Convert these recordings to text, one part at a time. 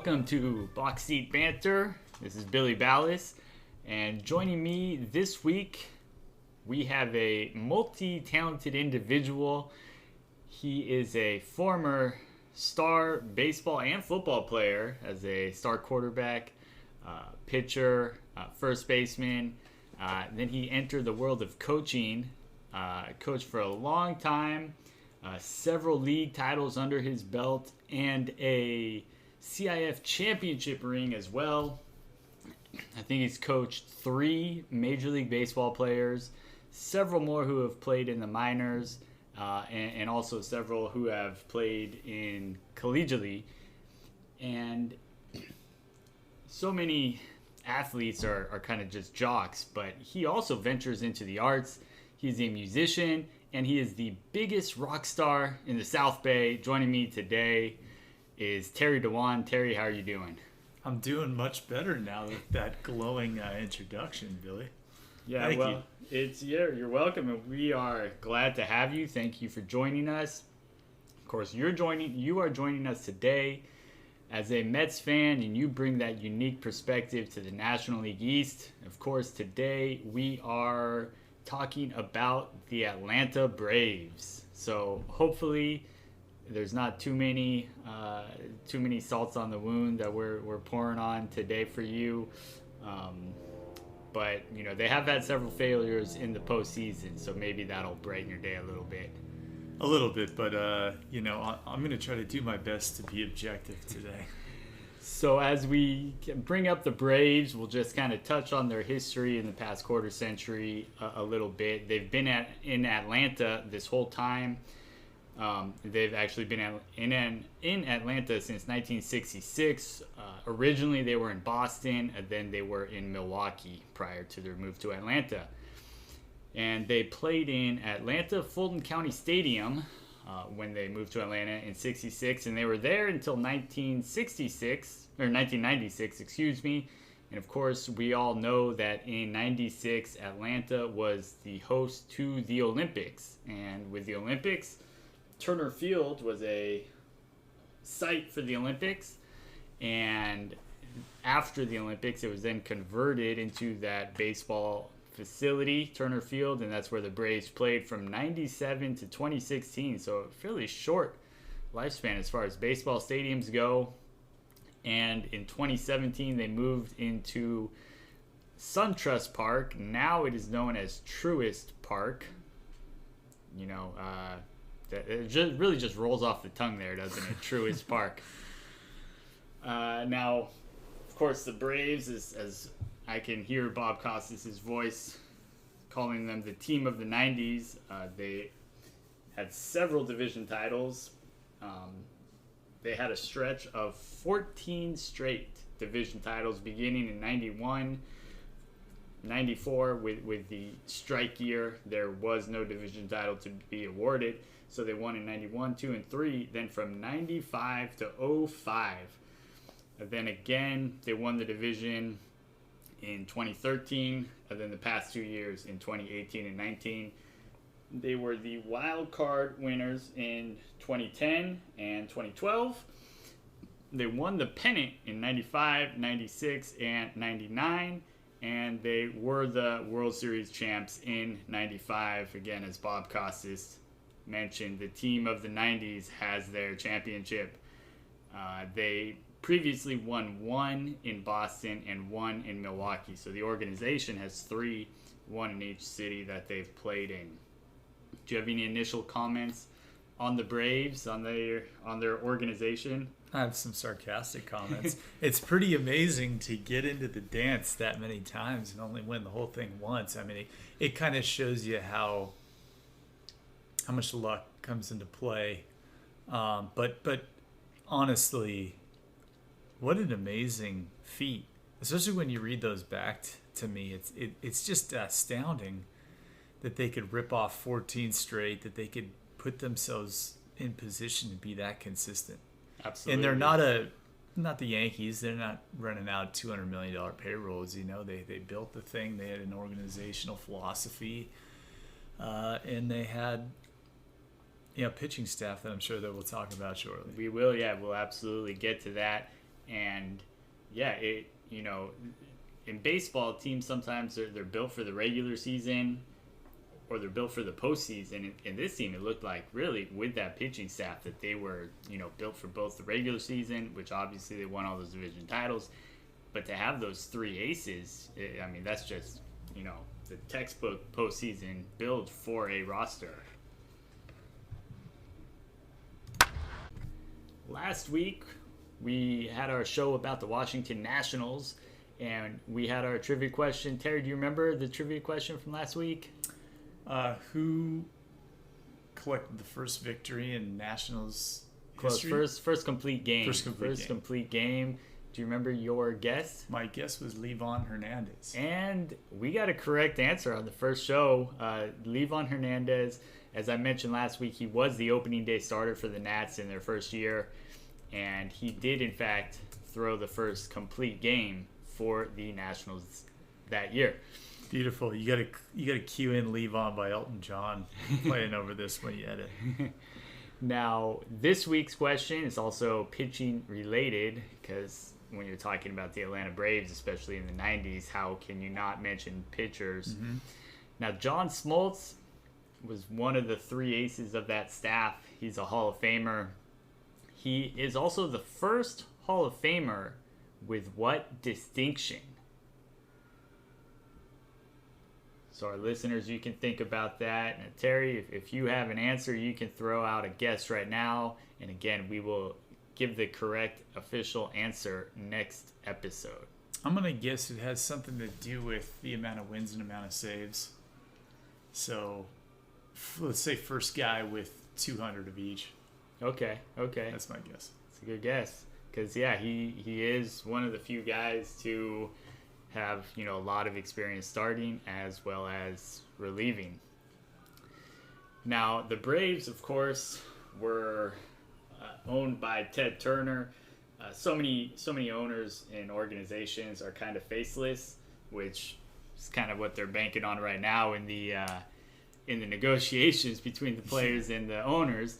welcome to Box Seat Banter. This is Billy Ballas, and joining me this week, we have a multi-talented individual. He is a former star baseball and football player as a star quarterback, pitcher, first baseman. Then he entered the world of coaching, coached for a long time, several league titles under his belt, and a CIF championship ring as well. I think he's coached 3 Major League Baseball players, several more who have played in the minors, and also several who have played in collegiately. And so many athletes are kind of just jocks, but he also ventures into the arts. He's a musician, and he is the biggest rock star in the South Bay. Joining me today is Terry Dewan. Terry, how are you doing? I'm doing much better now with that glowing introduction, Billy. Yeah, Thank you. You're welcome, and we are glad to have you. Thank you for joining us. Of course, you are joining us today as a Mets fan, and you bring that unique perspective to the National League East. Of course, today we are talking about the Atlanta Braves. So hopefully there's not too many salts on the wound that we're pouring on today for you. But you know, they have had several failures in the postseason, so maybe that'll brighten your day a little bit. A little bit, but I'm going to try to do my best to be objective today. So as we bring up the Braves, we'll just kind of touch on their history in the past quarter century a little bit. They've been in Atlanta this whole time. They've actually been in Atlanta since 1966. Originally, they were in Boston, and then they were in Milwaukee prior to their move to Atlanta. And they played in Atlanta Fulton County Stadium when they moved to Atlanta in 66, and they were there until 1996, excuse me. And of course, we all know that in 96, Atlanta was the host to the Olympics. And with the Olympics, Turner Field was a site for the Olympics, and after the Olympics, it was then converted into that baseball facility, Turner Field, and that's where the Braves played from 97 to 2016, so a fairly short lifespan as far as baseball stadiums go. And in 2017, they moved into SunTrust Park. Now it is known as Truist Park. You know, it really just rolls off the tongue there, doesn't it? Truist Park. Now, of course, the Braves, as I can hear Bob Costas' voice calling them the team of the 90s. They had several division titles. They had a stretch of 14 straight division titles beginning in 91. 94 with the strike year, there was no division title to be awarded, so they won in 91, 2, and 3. Then from 95 to 05, and then again they won the division in 2013, and then the past 2 years in 2018 and 19. They were the wild card winners in 2010 and 2012. They won the pennant in 95, 96, and 99. And they were the World Series champs in 95. Again, as Bob Costas mentioned, the team of the 90s has their championship. They previously won 1 in Boston and 1 in Milwaukee. So the organization has 3, 1 in each city that they've played in. Do you have any initial comments on the Braves, on their organization? I have some sarcastic comments. It's pretty amazing to get into the dance that many times and only win the whole thing once. I mean, it kind of shows you how much luck comes into play. But honestly, what an amazing feat! Especially when you read those back to me, it's just astounding that they could rip off 14 straight, that they could put themselves in position to be that consistent. Absolutely. And they're not the Yankees. They're not running out $200 million payrolls. You know, they built the thing. They had an organizational philosophy, and they had pitching staff that I'm sure that we'll talk about shortly. We will, yeah. We'll absolutely get to that. And yeah, in baseball, teams sometimes they're built for the regular season or they're built for the postseason. In this team, it looked like really with that pitching staff that they were, built for both the regular season, which obviously they won all those division titles, but to have those three aces, that's just, the textbook postseason build for a roster. Last week, we had our show about the Washington Nationals, and we had our trivia question. Terry, do you remember the trivia question from last week? Who collected the first victory in Nationals Close. history? First complete game. First complete game. Do you remember your guess? My guess was Livan Hernandez. And we got a correct answer on the first show. Livan Hernandez, as I mentioned last week, he was the opening day starter for the Nats in their first year. And he did, in fact, throw the first complete game for the Nationals that year. Beautiful. You gotta cue in Livan by Elton John playing over this when you edit. Now, this week's question is also pitching related, because when you're talking about the Atlanta Braves, especially in the 90s, how can you not mention pitchers? Mm-hmm. Now, John Smoltz was one of the three aces of that staff. He's a Hall of Famer. He is also the first Hall of Famer with what distinction? So our listeners, you can think about that. And Terry, if you have an answer, you can throw out a guess right now. And again, we will give the correct official answer next episode. I'm going to guess it has something to do with the amount of wins and amount of saves. So let's say first guy with 200 of each. Okay. That's my guess. It's a good guess. Because, yeah, he is one of the few guys to have, a lot of experience starting as well as relieving. Now, the Braves, of course, were owned by Ted Turner. So many owners and organizations are kind of faceless, which is kind of what they're banking on right now in the negotiations between the players and the owners.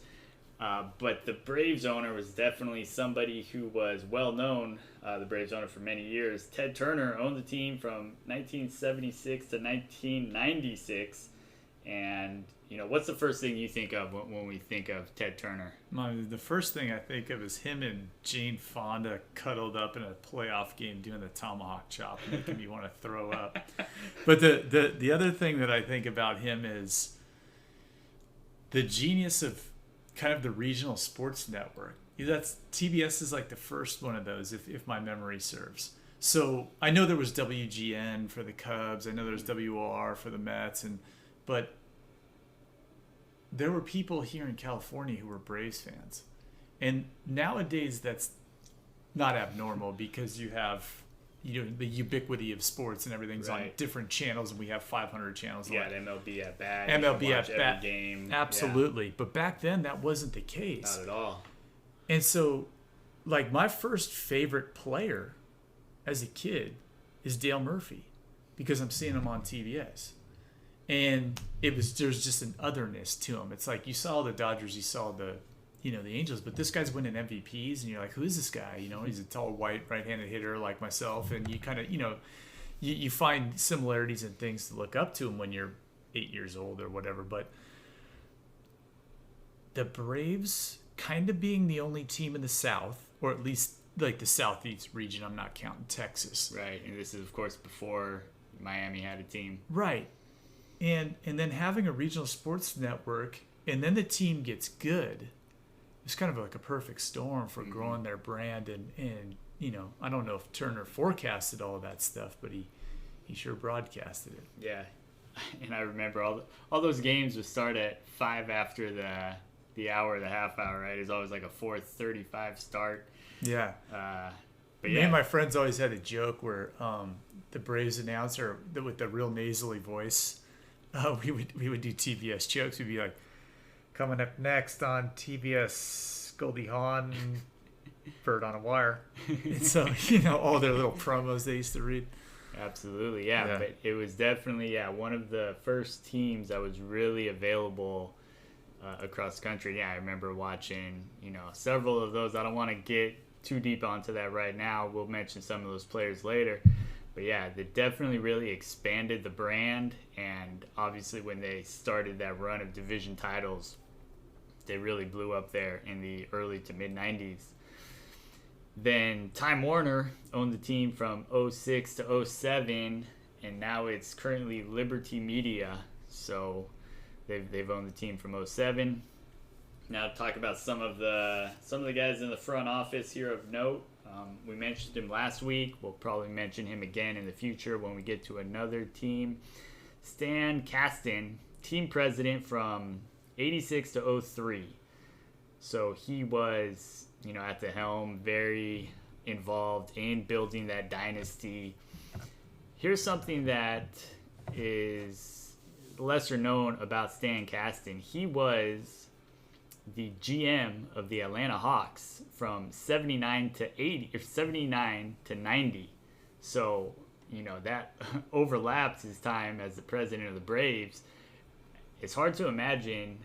But the Braves owner was definitely somebody who was well known, the Braves owner for many years. Ted Turner owned the team from 1976 to 1996. And, what's the first thing you think of when we think of Ted Turner? The first thing I think of is him and Jane Fonda cuddled up in a playoff game doing the tomahawk chop, making me want to throw up. But the other thing that I think about him is the genius of kind of the regional sports network. TBS is like the first one of those, if my memory serves. So I know there was WGN for the Cubs. I know there was WOR for the Mets, but there were people here in California who were Braves fans. And nowadays that's not abnormal because you have the ubiquity of sports and everything's on different channels, and we have 500 channels. Yeah, MLB at bat. MLB at bat. Game. Absolutely. Yeah. But back then that wasn't the case. Not at all. And so, like, my first favorite player as a kid is Dale Murphy because I'm seeing him on TBS. And there's just an otherness to him. It's like you saw the Dodgers, you saw the Angels, but this guy's winning MVPs, and you're like, who is this guy? He's a tall, white, right-handed hitter like myself, and you kind of, you find similarities and things to look up to him when you're 8 years old or whatever. But the Braves kind of being the only team in the South, or at least like the Southeast region, I'm not counting Texas. Right, and this is, of course, before Miami had a team. Right. And then having a regional sports network, and then the team gets good. It's kind of like a perfect storm for growing their brand, and I don't know if Turner forecasted all of that stuff, but he sure broadcasted it. Yeah, and I remember all those games would start at 5 after the hour, the half hour, right? It's always like a 4:35 start. Yeah. But Me and my friends always had a joke where the Braves announcer with the real nasally voice, we would do TBS jokes. We'd be like, coming up next on TBS, Goldie Hawn, Bird on a Wire. And so, all their little promos they used to read. Absolutely, yeah. But it was definitely, one of the first teams that was really available across the country. Yeah, I remember watching, several of those. I don't want to get too deep onto that right now. We'll mention some of those players later. But yeah, they definitely really expanded the brand. And obviously when they started that run of division titles, they really blew up there in the early to mid 90s. Then Time Warner owned the team from 06 to 07, and now it's currently Liberty Media. So they've owned the team from 07. Now to talk about some of the guys in the front office here of note. We mentioned him last week. We'll probably mention him again in the future when we get to another team. Stan Kasten, team president from 86 to 03. So he was, at the helm, very involved in building that dynasty. Here's something that is lesser known about Stan Kasten. He was the GM of the Atlanta Hawks from 79 to 90. So, that overlaps his time as the president of the Braves. It's hard to imagine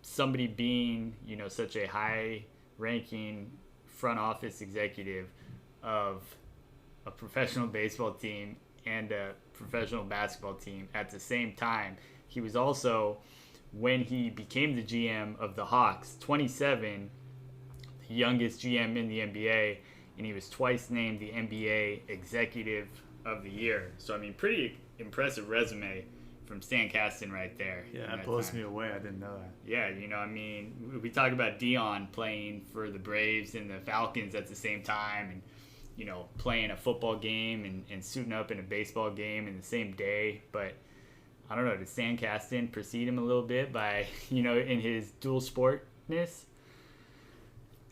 somebody being, such a high-ranking front office executive of a professional baseball team and a professional basketball team at the same time. He was also, when he became the GM of the Hawks, 27, the youngest GM in the NBA, and he was twice named the NBA Executive of the Year. So, pretty impressive resume from Stan Kasten right there. Yeah, that blows me away. I didn't know that. Yeah, we talk about Dion playing for the Braves and the Falcons at the same time, and playing a football game and suiting up in a baseball game in the same day. But I don't know, did Stan Kasten precede him a little bit by, in his dual sportness?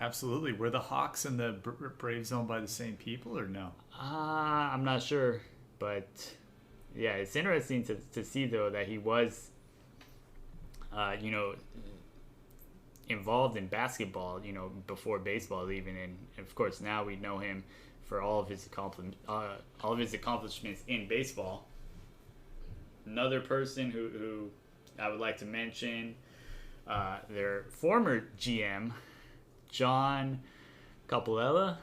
Absolutely. Were the Hawks and the Braves owned by the same people or no? I'm not sure. But, yeah, it's interesting to see, though, that he was, involved in basketball, before baseball even. And, of course, now we know him for all of his accomplishments in baseball. Another person who I would like to mention, their former GM, John Coppolella.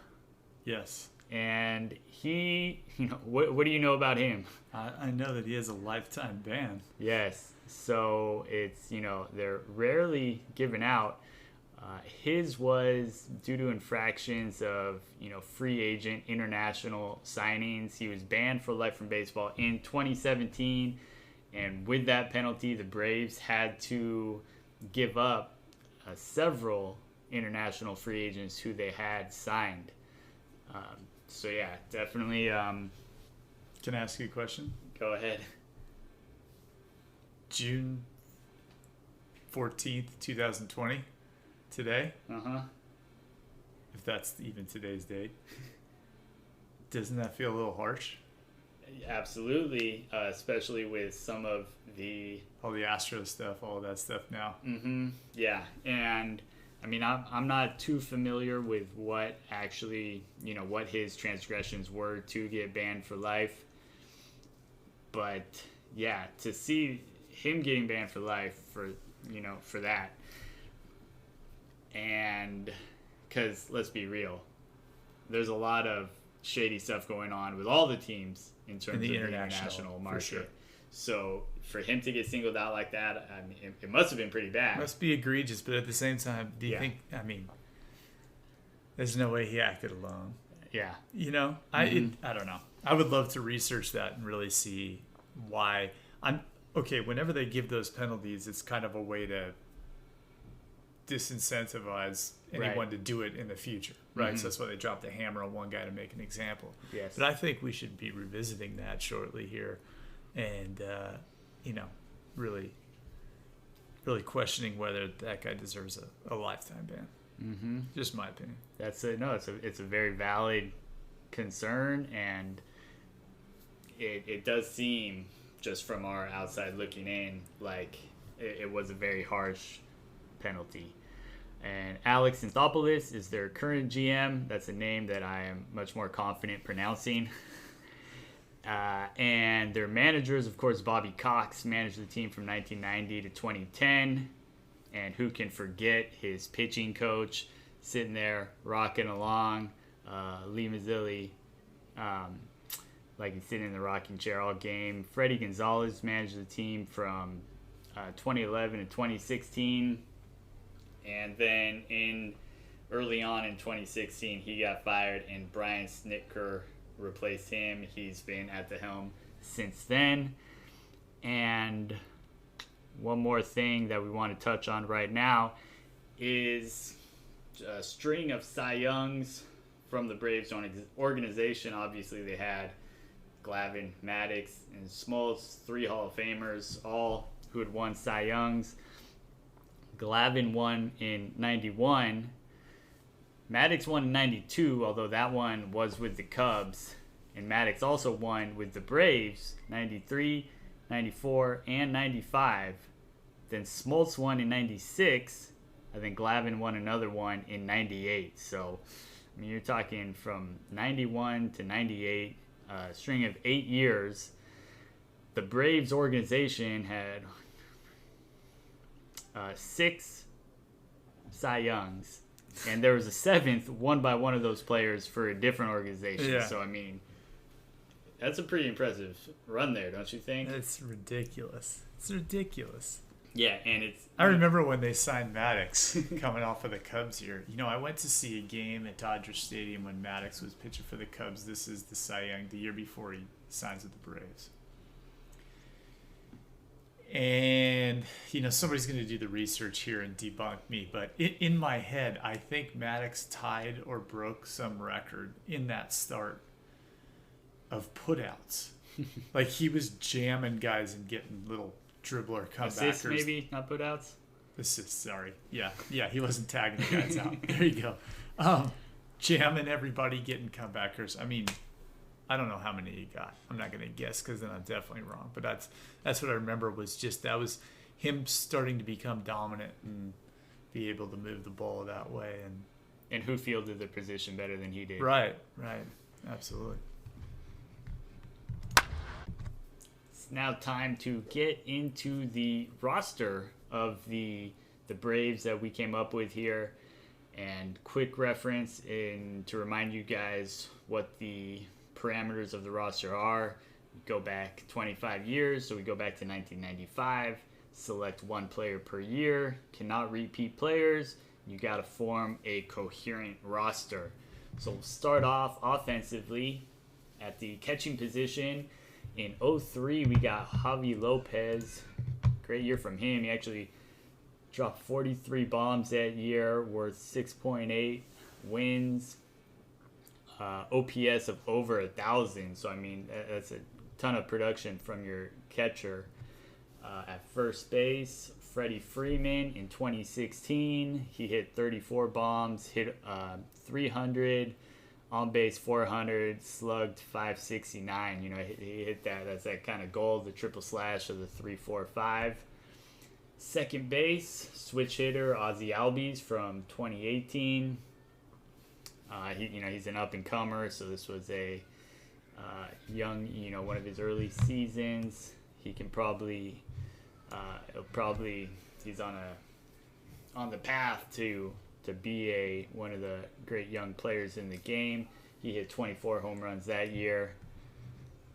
Yes. And he, what do you know about him? I know that he has a lifetime ban. Yes. So it's, they're rarely given out. His was due to infractions of, free agent international signings. He was banned for life from baseball in 2017. And with that penalty, the Braves had to give up several international free agents who they had signed. So, yeah, definitely. Can I ask you a question? Go ahead. June 14th, 2020, today. Uh-huh. If that's even today's date. Doesn't that feel a little harsh? Absolutely, especially with some of all the Astro stuff, all of that stuff now. Mm-hmm. Yeah, and I'm not too familiar with what actually, what his transgressions were to get banned for life. But yeah, to see him getting banned for life for that, and because let's be real, there's a lot of shady stuff going on with all the teams in terms of the international market. For sure. So for him to get singled out like that, it must have been pretty bad. It must be egregious, but at the same time, do you think? There's no way he acted alone. Yeah. I don't know. I would love to research that and really see why. Whenever they give those penalties, it's kind of a way to disincentivize anyone to do it in the future, right? Mm-hmm. So that's why they dropped the hammer on one guy to make an example. Yes. But I think we should be revisiting that shortly here, and really questioning whether that guy deserves a lifetime ban. Mm-hmm. Just my opinion. It's a very valid concern, and it does seem, just from our outside looking in, like it was a very harsh penalty. And Alex Anthopoulos is their current GM. That's a name that I am much more confident pronouncing. And their managers, of course, Bobby Cox managed the team from 1990 to 2010. And who can forget his pitching coach, sitting there rocking along. Lee Mazzilli, like he's sitting in the rocking chair all game. Freddie Gonzalez managed the team from 2011 to 2016, and then early on in 2016 he got fired and Brian Snitker replaced him. He's been at the helm since then. And one more thing that we want to touch on right now is a string of Cy Youngs from the Braves organization. Obviously, they had Glavine, Maddox, and Smoltz, 3 Hall of Famers, all who had won Cy Youngs. Glavine won in 91. Maddox won in 92, although that one was with the Cubs. And Maddox also won with the Braves, 93, 94, and 95. Then Smoltz won in 96. I think Glavine won another one in 98. So, I mean, you're talking from 91 to 98, a string of 8 years. The Braves organization had 6 Cy Youngs. And there was a 7th won by one of those players for a different organization. Yeah. So, I mean, that's a pretty impressive run there, don't you think? It's ridiculous. It's ridiculous. Yeah, and it's... I remember when they signed Maddox coming off of the Cubs here. You know, I went to see a game at Dodger Stadium when Maddox was pitching for the Cubs. This is the Cy Young, the year before he signs with the Braves. And, you know, somebody's going to do the research here and debunk me. But in my head, I think Maddox tied or broke some record in that start of putouts. Like, he was jamming guys and getting little dribbler comebackers. Assists, maybe, not putouts? Assists, sorry. Yeah, he wasn't tagging the guys out. There you go. Jamming everybody, getting comebackers. I mean, I don't know how many he got. I'm not going to guess because then I'm definitely wrong. But that's what I remember was just that was him starting to become dominant and be able to move the ball that way. And who fielded the position better than he did? Right. Absolutely. It's now time to get into the roster of the Braves that we came up with here. And quick reference to remind you guys what the parameters of the roster are. Go back 25 years, so we go back to 1995. Select 1 player per year. Cannot repeat players. You got to form a coherent roster. So we'll start off offensively at the catching position. In 03, we got Javi Lopez. Great year from him. He actually dropped 43 bombs that year, worth 6.8 wins. OPS of over 1,000. So, I mean, that's a ton of production from your catcher. At first base, Freddie Freeman in 2016. He hit 34 bombs, hit 300, on base 400, slugged 569. You know, he hit that. That's that kind of goal, the triple slash of the 3-4-5. Second base, switch hitter Ozzie Albies from 2018. He's an up-and-comer, so this was a young, one of his early seasons. He can he's on the path to be one of the great young players in the game. He hit 24 home runs that year.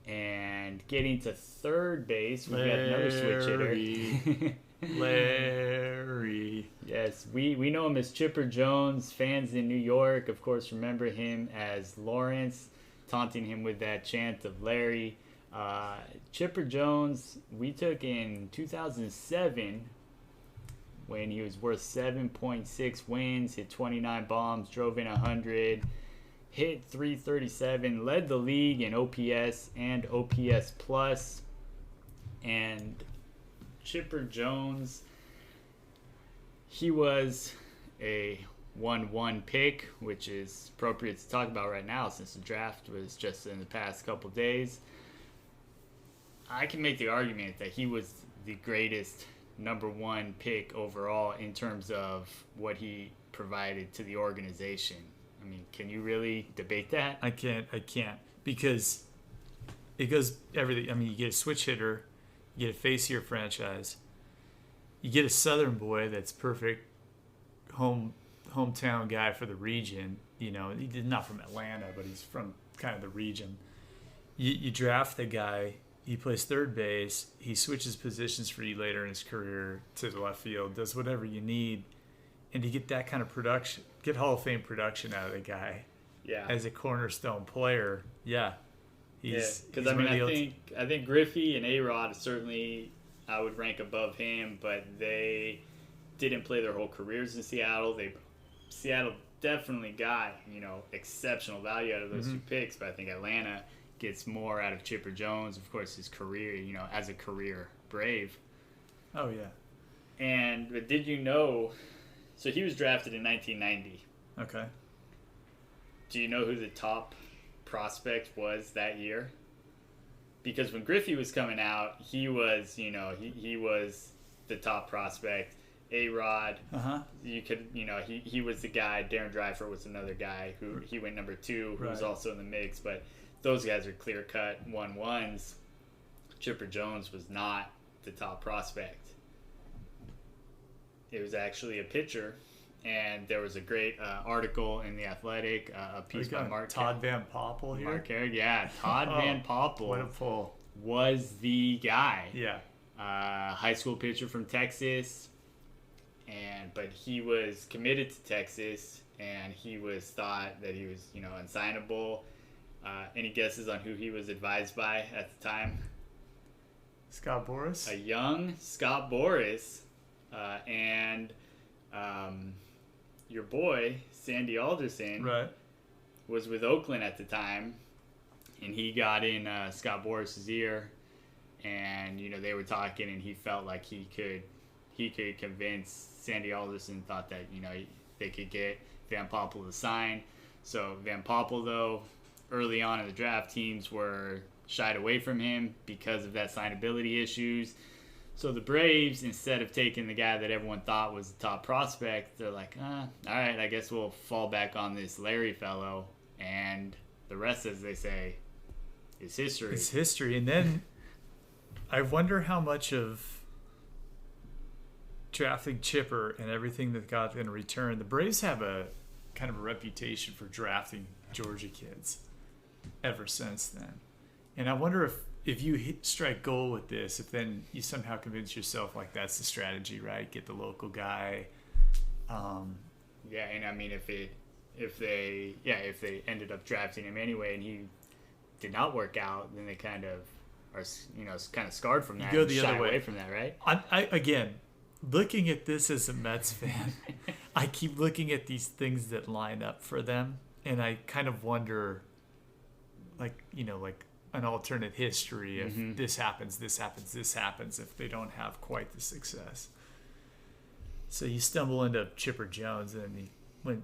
And getting to third base, we got another switch hitter. Larry. Yes, we know him as Chipper Jones. Fans in New York, of course, remember him as Lawrence, taunting him with that chant of Larry. Chipper Jones, we took in 2007 when he was worth 7.6 wins, hit 29 bombs, drove in 100, hit 337, led the league in OPS and OPS plus. And Chipper Jones, he was a 1-1 pick, which is appropriate to talk about right now since the draft was just in the past couple days. I can make the argument that he was the greatest number 1 pick overall in terms of what he provided to the organization. I mean, can you really debate that? I can't because it goes everything. I mean, you get a switch hitter, you get a face of your franchise, you get a Southern boy that's perfect home hometown guy for the region. You know, he's not from Atlanta, but he's from kind of the region. You draft the guy, he plays third base, he switches positions for you later in his career to the left field, does whatever you need, and to get that kind of production, get Hall of Fame production out of the guy as a cornerstone player, because I mean, I think Griffey and A-Rod certainly I would rank above him, but they didn't play their whole careers in Seattle. Seattle definitely got, you know, exceptional value out of those two picks, but I think Atlanta gets more out of Chipper Jones, of course, his career, you know, as a career Brave. Oh, yeah. But did you know, so he was drafted in 1990. Okay. Do you know who the top prospect was that year? Because when Griffey was coming out, he was, you know, he was the top prospect. A-Rod, you could, you know, he was the guy. Darren Dreifort was another guy who he went number 2, who was also in the mix, but those guys are clear-cut 1-1s. Chipper Jones was not the top prospect. It was actually a pitcher, and there was a great article in The Athletic, a piece by Todd Van Poppel here. Mark Herrig, Todd Van Poppel. What a pull. Was the guy. Yeah. High school pitcher from Texas, but he was committed to Texas, and he was thought that he was, you know, unsignable. Any guesses on who he was advised by at the time? Scott Boras? A young Scott Boras, and your boy Sandy Alderson was with Oakland at the time, and he got in Scott Boras' ear, and you know they were talking, and he felt like he could convince Sandy Alderson. Thought that, you know, they could get Van Poppel to sign. So Van Poppel, though, early on in the draft, teams were shied away from him because of that signability issues. So the Braves, instead of taking the guy that everyone thought was the top prospect, they're like, all right, I guess we'll fall back on this Larry fellow. And the rest, as they say, is history. It's history. And then I wonder how much of drafting Chipper and everything that got in return, the Braves have a kind of a reputation for drafting Georgia kids ever since then. And I wonder if you strike gold with this, if then you somehow convince yourself like that's the strategy, right? Get the local guy. And I mean, if they ended up drafting him anyway and he did not work out, then they kind of are, you know, kind of scarred from that. You go the other way. Away from that, right? I again, looking at this as a Mets fan, I keep looking at these things that line up for them, and I kind of wonder, like, you know, like an alternate history if this happens, if they don't have quite the success. So you stumble into Chipper Jones, and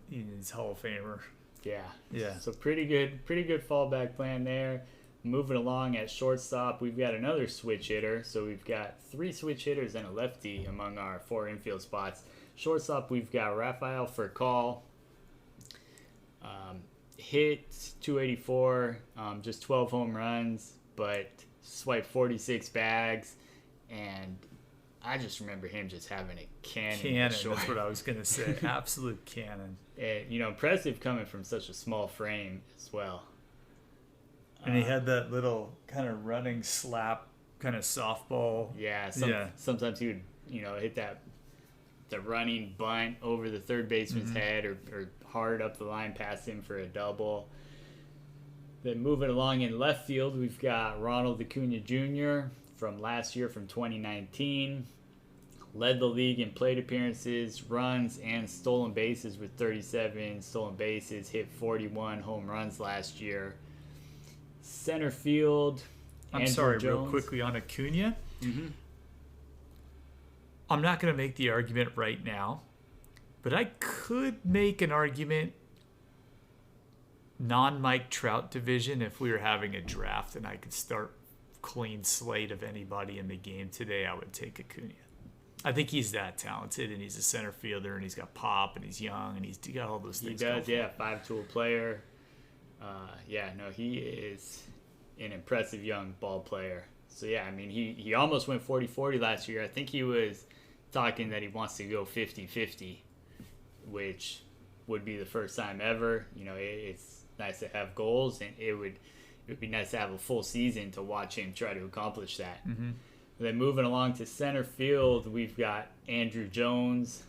he's Hall of Famer. Yeah. So pretty good fallback plan there. Moving along at shortstop, we've got another switch hitter. So we've got 3 switch hitters and a lefty among our 4 infield spots. Shortstop, we've got Rafael Furcal. Hit 284, just 12 home runs, but swiped 46 bags, and I just remember him just having a cannon. That's what I was going to say. Absolute cannon. And, you know, impressive coming from such a small frame as well. And he had that little kind of running slap, kind of softball. Sometimes he would, you know, hit the running bunt over the third baseman's head or hard up the line past him for a double. Then moving along in left field, we've got Ronald Acuna Jr. from last year, from 2019. Led the league in plate appearances, runs, and stolen bases with 37 stolen bases. Hit 41 home runs last year. Center field, real quickly on Acuna. I'm not going to make the argument right now, but I could make an argument non-Mike Trout division if we were having a draft and I could start clean slate of anybody in the game today. I would take Acuna. I think he's that talented, and he's a center fielder, and he's got pop, and he's young, and he's got all those things. He does, 5-tool player. He is an impressive young ball player. So, I mean, he almost went 40-40 last year. I think he was talking that he wants to go 50-50, which would be the first time ever. It's nice to have goals, and it would be nice to have a full season to watch him try to accomplish that. Mm-hmm. Then moving along to center field, we've got Andrew Jones,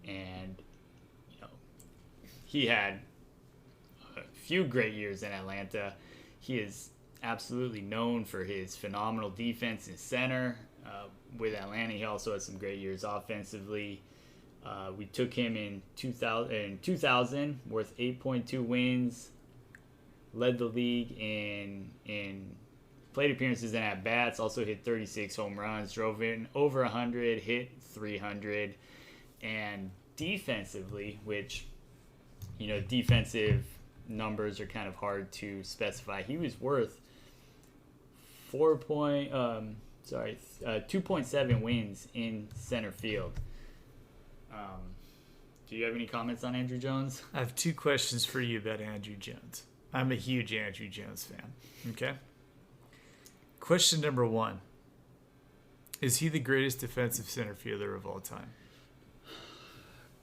and he had a few great years in Atlanta. He is absolutely known for his phenomenal defense in center. With Atlanta, he also had some great years offensively. We took him in 2000 worth 8.2 wins, led the league in plate appearances and at bats, also hit 36 home runs, drove in over 100, hit 300, and defensively, which defensive numbers are kind of hard to specify. He was worth 2.7 wins in center field. Do you have any comments on Andrew Jones? I have two questions for you about Andrew Jones. I'm a huge Andrew Jones fan. Okay. Question number one. Is he the greatest defensive center fielder of all time?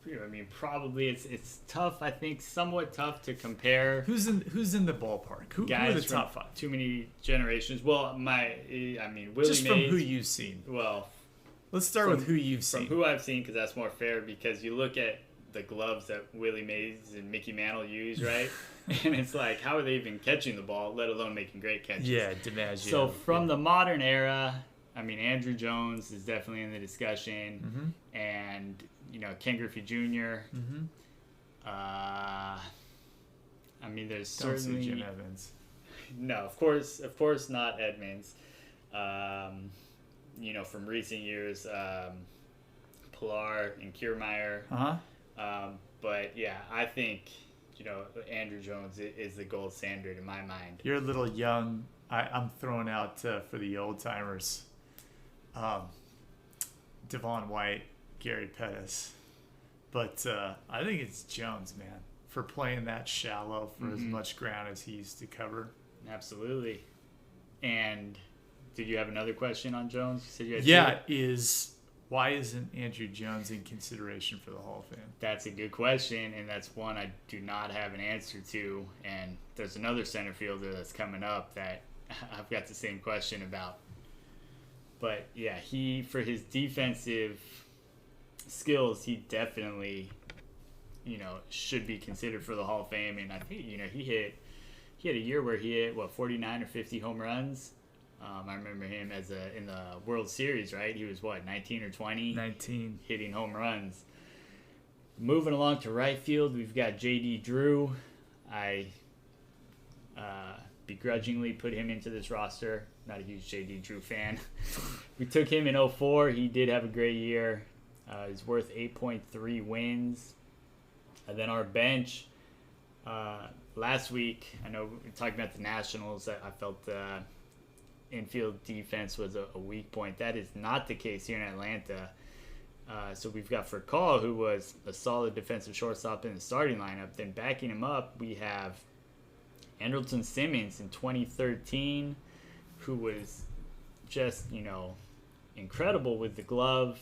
I mean, probably. It's tough. I think somewhat tough to compare. Who's in the ballpark? Who are the top five? Too many generations. Well, Willie just from Mays, who you've seen. Well, let's start with who you've seen. From who I've seen, because that's more fair. Because you look at the gloves that Willie Mays and Mickey Mantle use, right? And it's like, how are they even catching the ball, let alone making great catches? Yeah, DiMaggio. So from the modern era, I mean, Andrew Jones is definitely in the discussion, and Ken Griffey Jr. Mm-hmm. I mean, there's Don't certainly say Jim Evans. No, of course not Edmonds. From recent years, Pilar and Kiermaier. But yeah, I think Andrew Jones is the gold standard in my mind. You're a little young. I'm throwing out for the old timers. Devon White, Gary Pettis, but I think it's Jones, man, for playing that shallow for as much ground as he used to cover. Absolutely. And did you have another question on Jones? You said you had why isn't Andrew Jones in consideration for the Hall of Fame? That's a good question, and that's one I do not have an answer to. And there's another center fielder that's coming up that I've got the same question about. But yeah, for his defensive skills, he definitely, should be considered for the Hall of Fame. And I think, he had a year where he hit 49 or 50 home runs. I remember him in the World Series, right? He was 19 or 20? 19. Hitting home runs. Moving along to right field, we've got J.D. Drew. I begrudgingly put him into this roster. Not a huge J.D. Drew fan. We took him in 2004. He did have a great year. He's worth 8.3 wins. And then our bench, last week, I know we talked about the Nationals. I felt infield defense was a weak point. That is not the case here in Atlanta. So we've got Furcal, who was a solid defensive shortstop in the starting lineup. Then backing him up, we have Andrelton Simmons in 2013, who was just, incredible with the glove,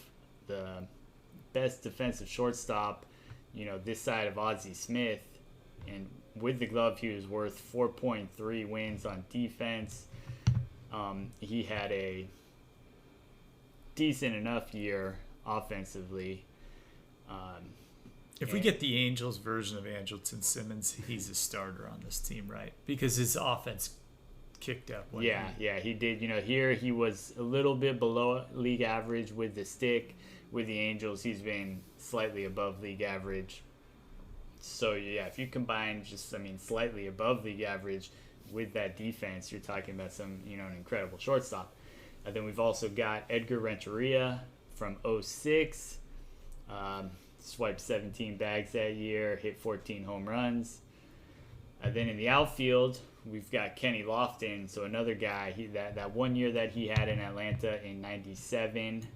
the best defensive shortstop, this side of Ozzie Smith. And with the glove, he was worth 4.3 wins on defense. He had a decent enough year offensively. If we get the Angels version of Andrelton Simmons, he's a starter on this team, right? Because his offense kicked up. Yeah, he did. Here he was a little bit below league average with the stick. With the Angels, he's been slightly above league average. So, yeah, if you combine slightly above league average with that defense, you're talking about an incredible shortstop. And then we've also got Edgar Renteria from 2006. Swiped 17 bags that year, hit 14 home runs. And then in the outfield, we've got Kenny Lofton, so another guy. That 1 year that he had in Atlanta in '97.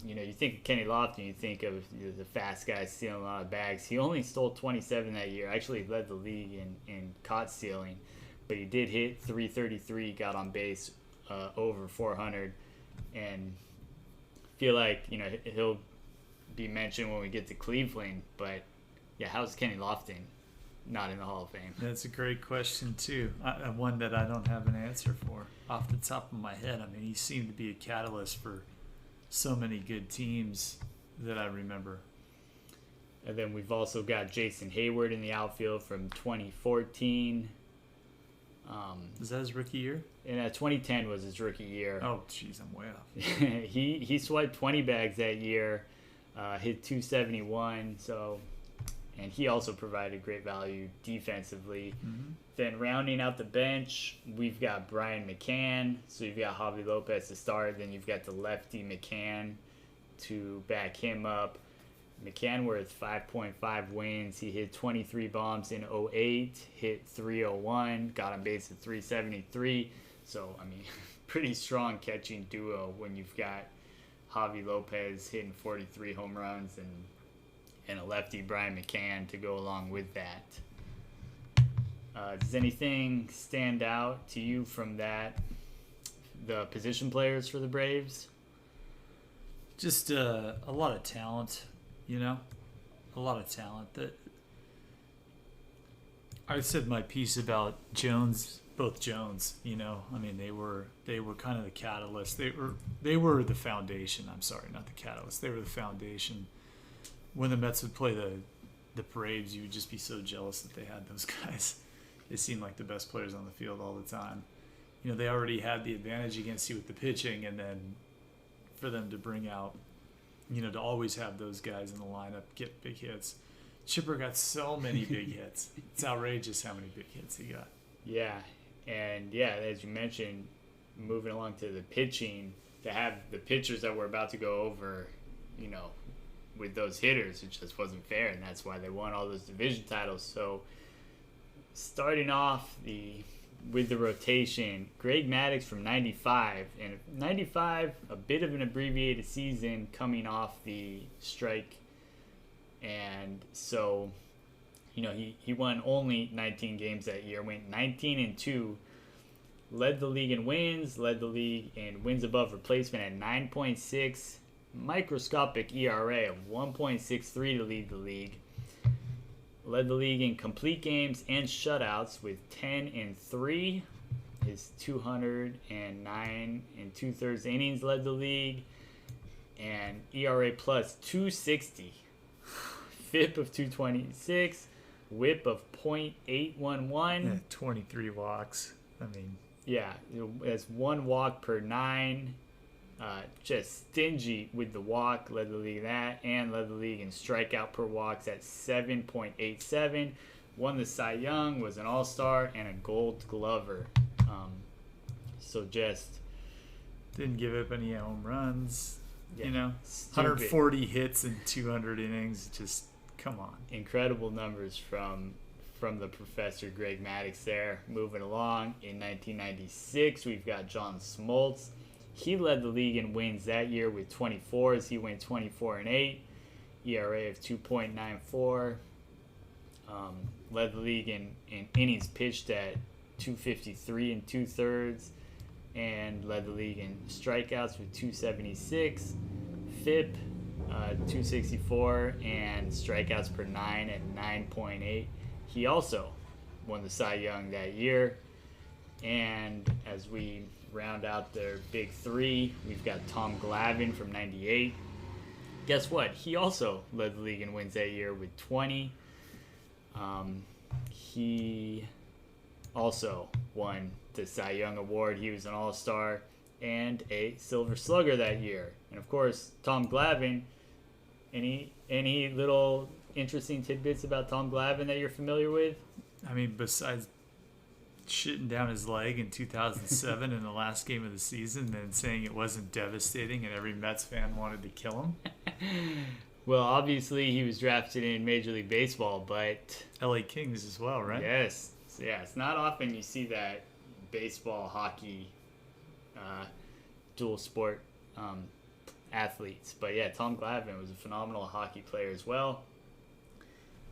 You think of Kenny Lofton, you think of the fast guy stealing a lot of bags. He only stole 27 that year. Actually led the league in caught stealing, but he did hit 333, got on base over 400, and feel like he'll be mentioned when we get to Cleveland. But yeah, how's Kenny Lofton not in the Hall of Fame? That's a great question too. One that I don't have an answer for off the top of my head. I mean, he seemed to be a catalyst for so many good teams that I remember. And then we've also got Jason Hayward in the outfield from 2014. Is that his rookie year? And 2010 was his rookie year. Oh, jeez, I'm way off. he swiped 20 bags that year, hit 271. So, and he also provided great value defensively. Mm-hmm. Then rounding out the bench, we've got Brian McCann. So you've got Javi Lopez to start. Then you've got the lefty McCann to back him up. McCann worth 5.5 wins. He hit 23 bombs in 08, hit 301, got on base at 373. So, I mean, pretty strong catching duo when you've got Javi Lopez hitting 43 home runs and a lefty Brian McCann to go along with that. Does anything stand out to you from that, the position players for the Braves? Just a lot of talent. You know, a lot of talent. That I said my piece about Jones, both Jones. You know, I mean, they were kind of the catalyst. They were the foundation. I'm sorry, not the catalyst. They were the foundation. When the Mets would play the Braves, you would just be so jealous that they had those guys. They seemed like the best players on the field all the time. You know, they already had the advantage against you with the pitching, and then for them to bring out, you know, to always have those guys in the lineup get big hits. Chipper got so many big hits. It's outrageous how many big hits he got. Yeah, and yeah, as you mentioned, moving along to the pitching, to have the pitchers that we're about to go over, you know, with those hitters, it just wasn't fair, and that's why they won all those division titles. So starting off with the rotation, Greg Maddux from 95. And 95, a bit of an abbreviated season coming off the strike. And so, you know, he won only 19 games that year, went 19-2, led the league in wins, led the league in wins above replacement at 9.6, microscopic ERA of 1.63 to lead the league. Led the league in complete games and shutouts with 10-3. His 209 and 2/3 innings led the league. And ERA plus 260. FIP of 226. WHIP of .811. Yeah, 23 walks. I mean, yeah, that's 1 walk per 9. Just stingy with the walk, led the league in that, and led the league in strikeout per walks at 7.87. Won the Cy Young, was an All-Star, and a Gold Glover. So just didn't give up any home runs. Yeah, you know, stupid. 140 hits in 200 innings. Just come on. Incredible numbers from the Professor Greg Maddux there. Moving along, in 1996, we've got John Smoltz. He led the league in wins that year with 24 as he went 24-8, ERA of 2.94. Led the league in innings pitched at 253 and 2/3, and led the league in strikeouts with 276, FIP 264, and strikeouts per 9 at 9.8. He also won the Cy Young that year. And as we round out their big three, we've got Tom Glavine from 98. Guess what? He also led the league in wins that year with 20. He also won the Cy Young Award. He was an All-Star and a Silver Slugger that year. And of course, Tom Glavine. Any little interesting tidbits about Tom Glavine that you're familiar with? I mean, besides shitting down his leg in 2007 in the last game of the season and saying it wasn't devastating and every Mets fan wanted to kill him. Well, obviously he was drafted in Major League Baseball, but LA Kings as well, right? Yes. So, yeah, it's not often you see that baseball, hockey, dual sport athletes. But yeah, Tom Glavine was a phenomenal hockey player as well.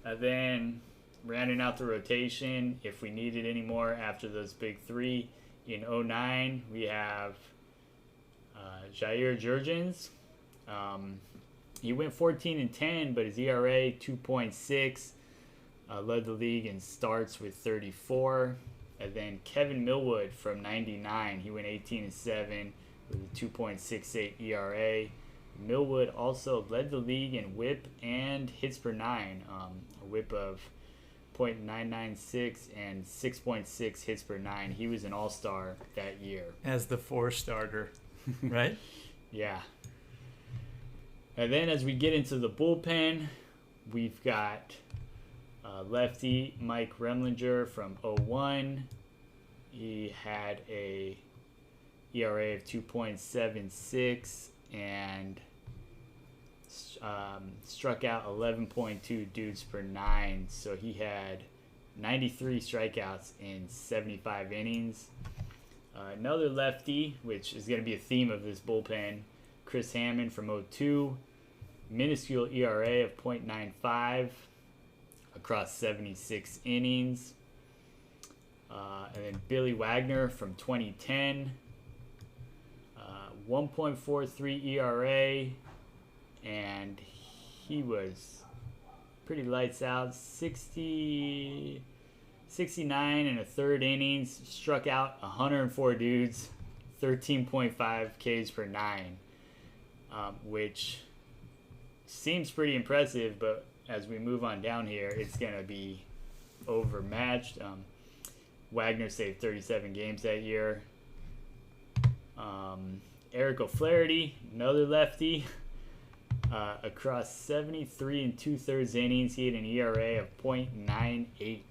And then rounding out the rotation, if we needed any more after those big three, in 09, we have Jair Jurgens. He went 14-10, but his ERA 2.6. Led the league in starts with 34. And then Kevin Millwood from 99, he went 18-7 with a 2.68 ERA. Millwood also led the league in WHIP and hits per nine, a WHIP of .996 and 6.6 hits per nine. He was an all-star that year. As the 4-starter, right? Yeah. And then as we get into the bullpen, we've got lefty Mike Remlinger from 01. He had a ERA of 2.76 and struck out 11.2 dudes per nine. So he had 93 strikeouts in 75 innings. Another lefty, which is going to be a theme of this bullpen, Chris Hammond from 02. Minuscule ERA of .95 across 76 innings. And then Billy Wagner from 2010. 1.43 ERA, and he was pretty lights out. 69 and a third innings, struck out 104 dudes, 13.5 Ks per nine, which seems pretty impressive, but as we move on down here, it's going to be overmatched. Wagner saved 37 games that year. Eric O'Flaherty, another lefty, across 73 and 2/3 innings, he had an ERA of .98.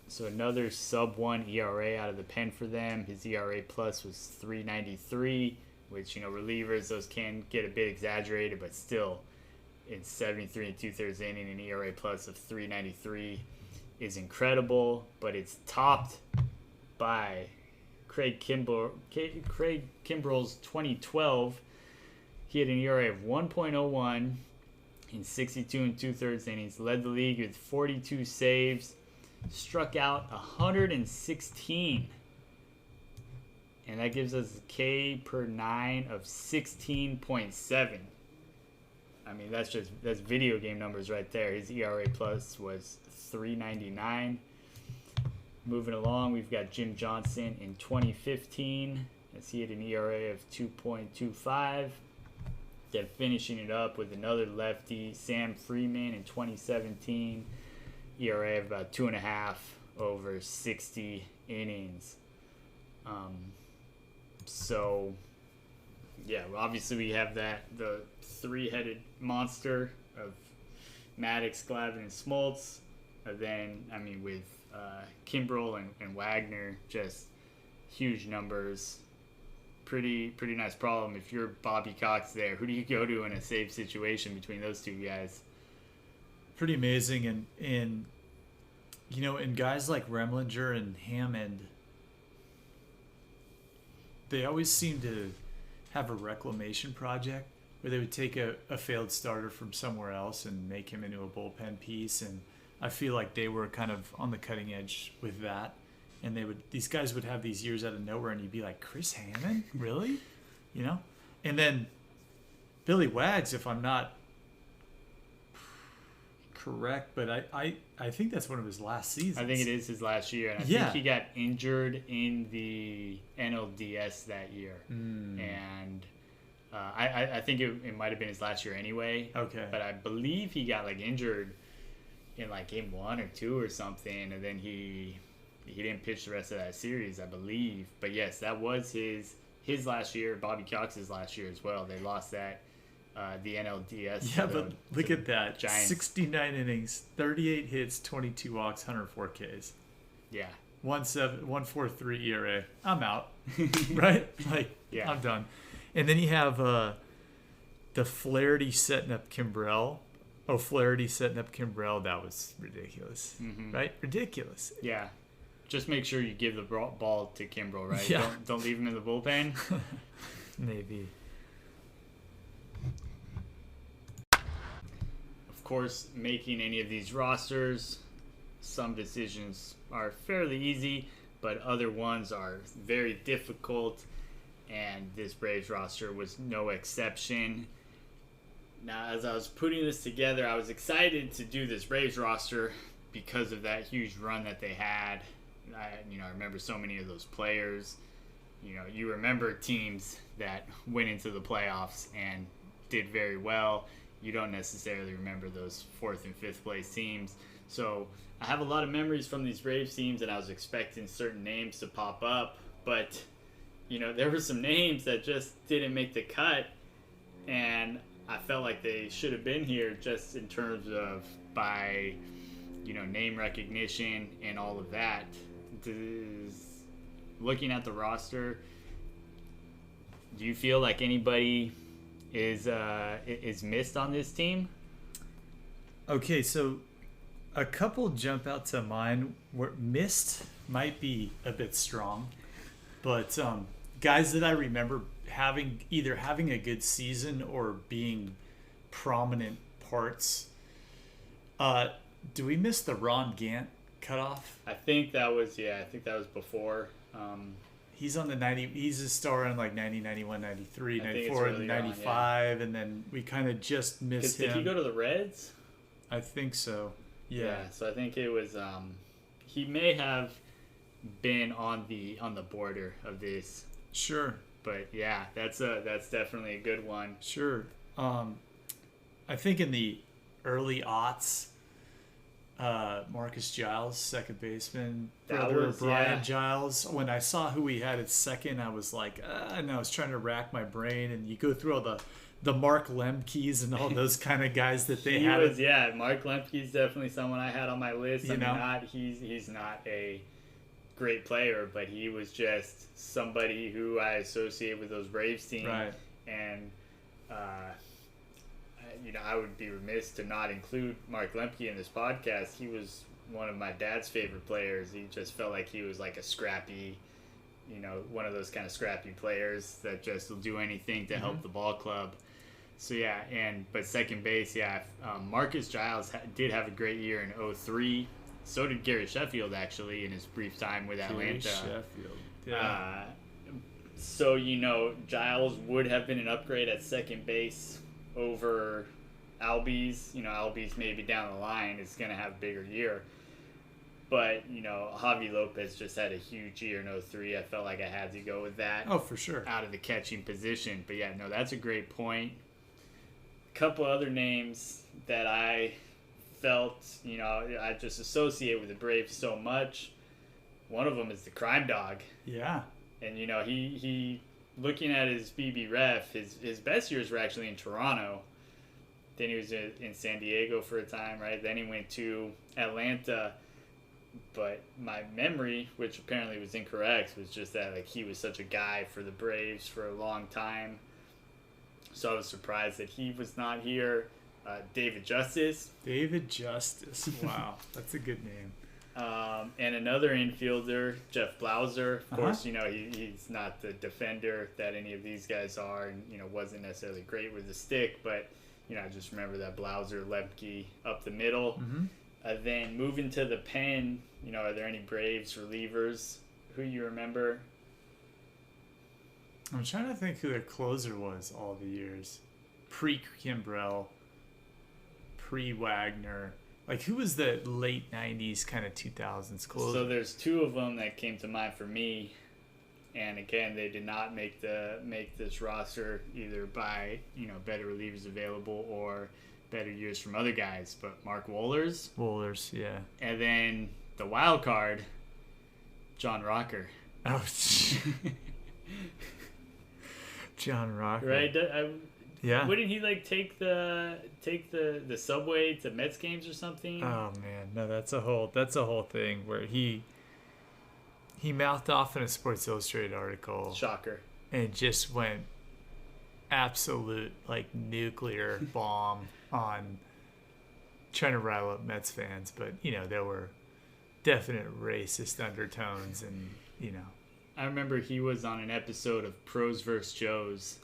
So another sub-1 ERA out of the pen for them. His ERA plus was .393, which, relievers, those can get a bit exaggerated, but still, in 73 and 2/3 inning, an ERA plus of .393 is incredible, but it's topped by Craig Kimbrell's 2012. He had an ERA of 1.01 in 62 and 2/3 innings, led the league with 42 saves, struck out 116, and that gives us a K per nine of 16.7. I mean, that's video game numbers right there. His ERA plus was .399. Moving along, we've got Jim Johnson in 2015, as he had an ERA of 2.25. Then finishing it up with another lefty, Sam Freeman in 2017, ERA of about 2.5 over 60 innings. So, yeah, obviously we have the three-headed monster of Maddox, Glavine, and Smoltz. And then, with Kimbrell and Wagner, just huge numbers. Pretty nice problem. If you're Bobby Cox there, who do you go to in a safe situation between those two guys? Pretty amazing. And guys like Remlinger and Hammond, they always seem to have a reclamation project where they would take a failed starter from somewhere else and make him into a bullpen piece. And I feel like they were kind of on the cutting edge with that. And these guys would have these years out of nowhere, and you'd be like, Chris Hammond? Really? And then Billy Wags, if I'm not correct, but I think that's one of his last seasons. I think it is his last year, and I think he got injured in the NLDS that year. And I think it might have been his last year anyway. Okay. But I believe he got injured in game 1 or 2 or something, and then he didn't pitch the rest of that series, I believe. But yes, that was his last year, Bobby Cox's last year as well. They lost that, the NLDS. Yeah, but look at that. Giants. 69 innings, 38 hits, 22 walks, 104 Ks. Yeah. 1.43 ERA. I'm out. Right? Yeah. I'm done. And then you have the Flaherty setting up Kimbrell. Flaherty setting up Kimbrell. That was ridiculous. Mm-hmm. Right? Ridiculous. Yeah. Just make sure you give the ball to Kimbrell, right? Yeah. Don't leave him in the bullpen. Maybe. Of course, making any of these rosters, some decisions are fairly easy, but other ones are very difficult, and this Braves roster was no exception. Now, as I was putting this together, I was excited to do this Braves roster because of that huge run that they had. I remember so many of those players. You remember teams that went into the playoffs and did very well. You don't necessarily remember those 4th and 5th place teams. So I have a lot of memories from these Braves teams, and I was expecting certain names to pop up. But, there were some names that just didn't make the cut, and I felt like they should have been here just in terms of by, name recognition and all of that. Looking at the roster, do you feel like anybody is missed on this team? Okay, so a couple jump out to mind. Where missed might be a bit strong, but guys that I remember either having a good season or being prominent parts. Do we miss the Ron Gant cutoff? I think that was before. He's on the 90. He's a star in like 90, 91, 93, I think 94, it's really 95, and then we kind of just missed him. Did he go to the Reds? I think so. Yeah. So I think it was. He may have been on the border of this. Sure. But yeah, that's definitely a good one. Sure. I think in the early aughts, Marcus Giles, second baseman, brother of Brian Giles. When I saw who he had at second, I was like, and I was trying to rack my brain. And you go through all the Mark Lemke's and all those kind of guys that they had. Mark Lemke's definitely someone I had on my list. He's not a great player, but he was just somebody who I associate with those Braves teams. Right. And I would be remiss to not include Mark Lemke in this podcast. He was one of my dad's favorite players. He just felt like he was like a scrappy, one of those kind of scrappy players that just will do anything to help the ball club. So yeah, but second base, Marcus Giles did have a great year in 2003. So did Gary Sheffield, actually, in his brief time with Atlanta. Sheffield. Yeah. So Giles would have been an upgrade at second base over Albies. Albies maybe down the line is going to have a bigger year. But, Javi Lopez just had a huge year in 2003. I felt like I had to go with that. Oh, for sure. Out of the catching position. But, yeah, no, that's a great point. A couple other names that I felt, I just associate with the Braves so much. One of them is the Crime Dog. Yeah. And, he looking at his BB ref, his best years were actually in Toronto. Then he was in San Diego for a time, right? Then he went to Atlanta. But my memory, which apparently was incorrect, was just that he was such a guy for the Braves for a long time. So I was surprised that he was not here. David Justice. Wow, that's a good name. And another infielder, Jeff Blauser. Of course, he's not the defender that any of these guys are, and wasn't necessarily great with the stick. But I just remember that Blauser, Lemke up the middle. Mm-hmm. Then moving to the pen, are there any Braves relievers who you remember? I'm trying to think who their closer was all the years. Pre-Kimbrell, pre-Wagner. Who was the late 90s, kind of 2000s closer? So there's two of them that came to mind for me. And again, they did not make this roster either by, better relievers available or better years from other guys. But Mark Wohlers. Wohlers, yeah. And then the wild card, John Rocker. Oh, John Rocker. Right? Yeah. Wouldn't he take the subway to Mets games or something? Oh man, no, that's a whole thing where he mouthed off in a Sports Illustrated article. Shocker. And it just went absolute nuclear bomb on trying to rile up Mets fans, but there were definite racist undertones, and I remember he was on an episode of Pros vs. Joes,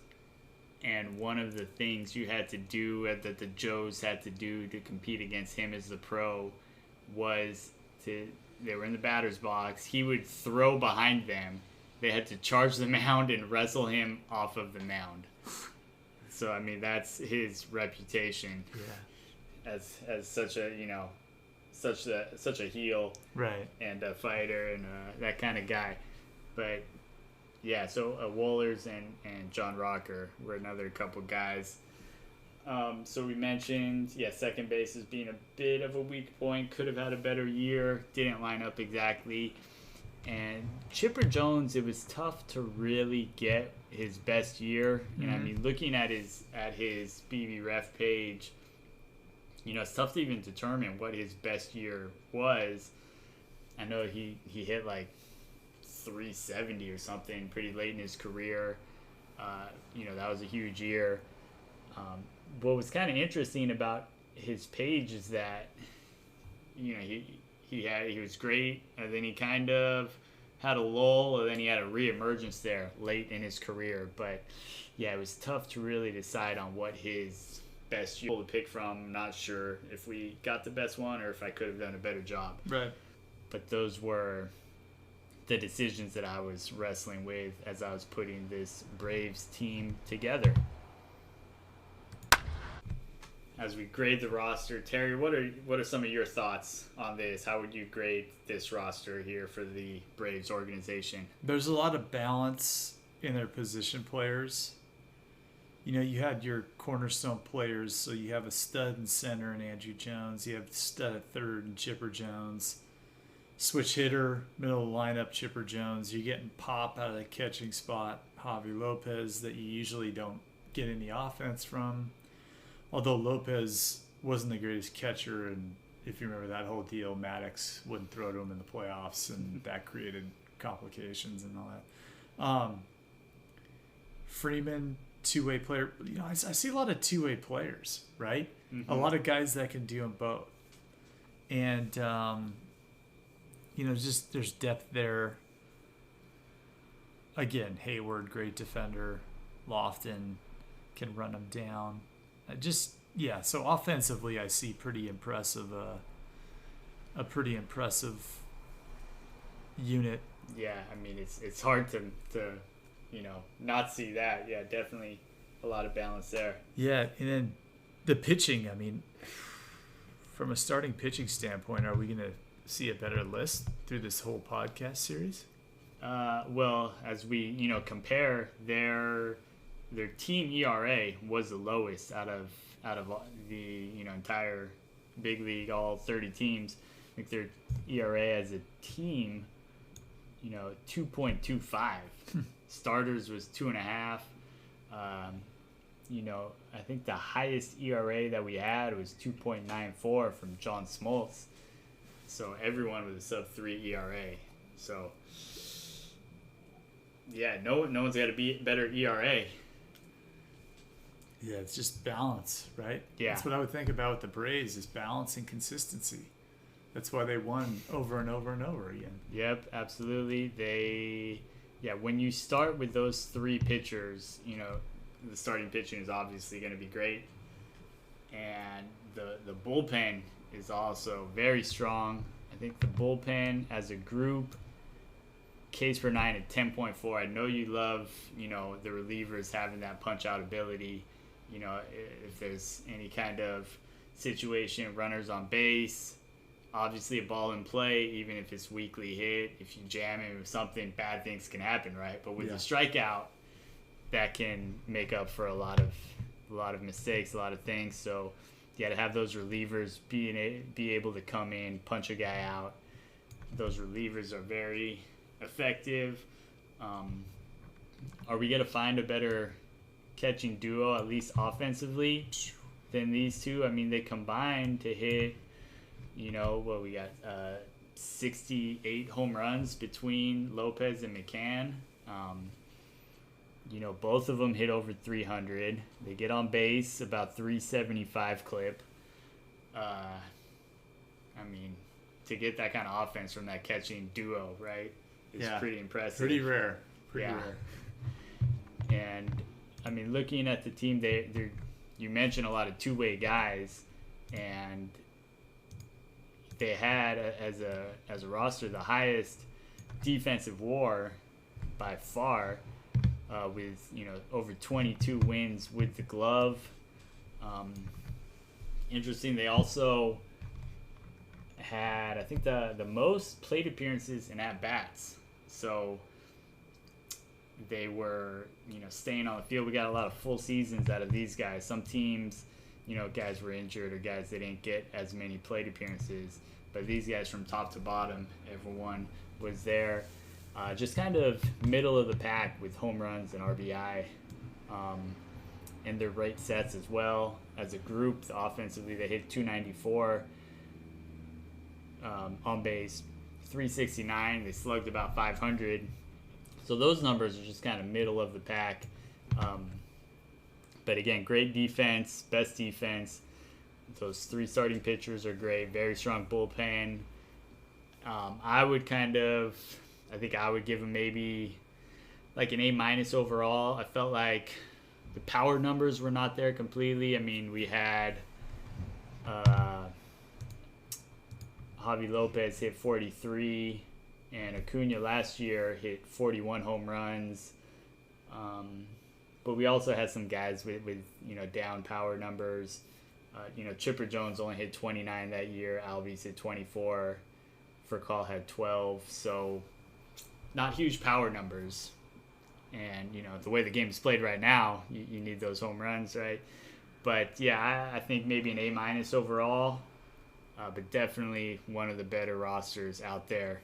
and one of the things you had to do that the Joes had to do to compete against him as the pro was they were in the batter's box. He would throw behind them. They had to charge the mound and wrestle him off of the mound. So I mean, that's his reputation as such a such a heel, right, and a fighter, and that kind of guy. But yeah, so Wohlers and John Rocker were another couple guys. So we mentioned, second base as being a bit of a weak point. Could have had a better year. Didn't line up exactly. And Chipper Jones, it was tough to really get his best year. And I mean, looking at his BB Ref page, it's tough to even determine what his best year was. I know he hit like 370 or something pretty late in his career. That was a huge year. What was kind of interesting about his page is that, he was great, and then he kind of had a lull, and then he had a reemergence there late in his career. But yeah, it was tough to really decide on what his best year to pick from. I'm not sure if we got the best one or if I could have done a better job. right. But those were the decisions that I was wrestling with as I was putting this Braves team together. As we grade the roster, Terry, what are some of your thoughts on this? How would you grade this roster here for the Braves organization? There's a lot of balance in their position players. You had your cornerstone players, so you have a stud in center in Andrew Jones. You have a stud at third in Chipper Jones. Switch hitter, middle of the lineup, Chipper Jones. You're getting pop out of the catching spot, Javi Lopez, that you usually don't get any offense from. Although Lopez wasn't the greatest catcher, and if you remember that whole deal, Maddox wouldn't throw to him in the playoffs, and that created complications and all that. Freeman, two-way player. I see a lot of two-way players, right? Mm-hmm. A lot of guys that can do them both. And, just there's depth there. Again, Hayward, great defender. Lofton can run them down. So offensively, I see pretty impressive, a pretty impressive unit. Yeah, I mean, it's hard to not see that. Yeah, definitely a lot of balance there. Yeah, and then the pitching, I mean, from a starting pitching standpoint, are we going to see a better list through this whole podcast series? Well, as we, compare their team ERA was the lowest out of the entire big league, all 30 teams. I think their ERA as a team, 2.25. Starters was 2.5. I think the highest ERA that we had was 2.94 from John Smoltz. So everyone with a sub-3 ERA. So yeah, no one's got a better ERA. Yeah, it's just balance, right? Yeah. That's what I would think about with the Braves is balance and consistency. That's why they won over and over and over again. Yep, absolutely. When you start with those three pitchers, the starting pitching is obviously going to be great. And the bullpen is also very strong. I think the bullpen as a group, case for 9 at 10.4. I know you love, the relievers having that punch-out ability. If there's any kind of situation, runners on base, obviously a ball in play, even if it's weakly hit, if you jam it with something, bad things can happen, right? But with a strikeout, that can make up for a lot of mistakes, a lot of things. So you got to have those relievers be able to come in, punch a guy out. Those relievers are very effective. Are we going to find a better catching duo, at least offensively, than these two? I mean, they combined to hit, we got 68 home runs between Lopez and McCann. Both of them hit over 300. They get on base about 375 clip. To get that kind of offense from that catching duo, right, is pretty impressive. Pretty rare. Pretty rare. And, looking at the team, you mentioned a lot of two-way guys, and they had, as a roster, the highest defensive WAR by far. with over 22 wins with the glove. Interesting. They also had, I think, the most plate appearances and at bats. So they were staying on the field. We got a lot of full seasons out of these guys. Some teams, guys were injured or guys that didn't get as many plate appearances. But these guys from top to bottom, everyone was there. Just kind of middle of the pack with home runs and RBI. And their rate sets as well. As a group, offensively, they hit 294 on base, 369. They slugged about 500. So those numbers are just kind of middle of the pack. But again, great defense, best defense. Those 3 starting pitchers are great. Very strong bullpen. I think I would give them maybe like an A- overall. I felt like the power numbers were not there completely. I mean, we had Javi Lopez hit 43, and Acuna last year hit 41 home runs. But we also had some guys with down power numbers. Chipper Jones only hit 29 that year. Albies hit 24. Furcal had 12. So not huge power numbers. And, the way the game is played right now, you need those home runs, right? But, yeah, I think maybe an A- overall. But definitely one of the better rosters out there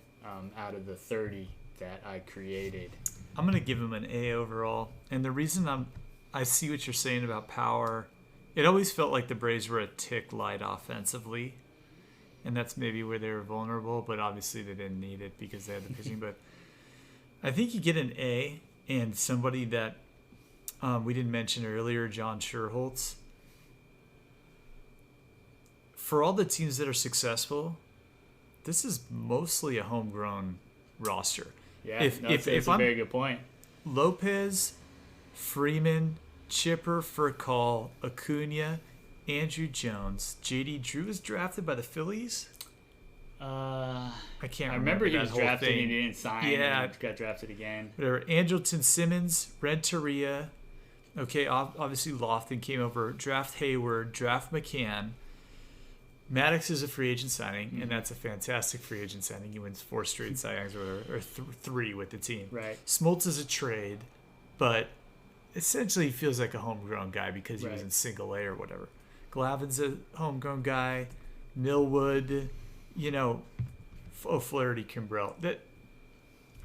out of the 30 that I created. I'm going to give him an A overall. And the reason I see what you're saying about power, it always felt like the Braves were a tick light offensively. And that's maybe where they were vulnerable, but obviously they didn't need it because they had the pitching. But I think you get an A, and somebody that we didn't mention earlier, John Schuerholz. For all the teams that are successful, this is mostly a homegrown roster. Yeah, it's a very good point. Lopez, Freeman, Chipper, Furcal, Acuna, Andrew Jones, J.D. Drew was drafted by the Phillies. I can't remember. He was drafted and he didn't sign. Yeah, and got drafted again. Whatever. Andrelton Simmons, Renteria. Okay, obviously Lofton came over. Draft Hayward, draft McCann. Maddox is a free agent signing, and that's a fantastic free agent signing. He wins 4 straight Cy Youngs or 3 with the team. Right. Smoltz is a trade, but essentially he feels like a homegrown guy because he was in single A or whatever. Glavin's a homegrown guy. Millwood, O'Flaherty, Kimbrell. That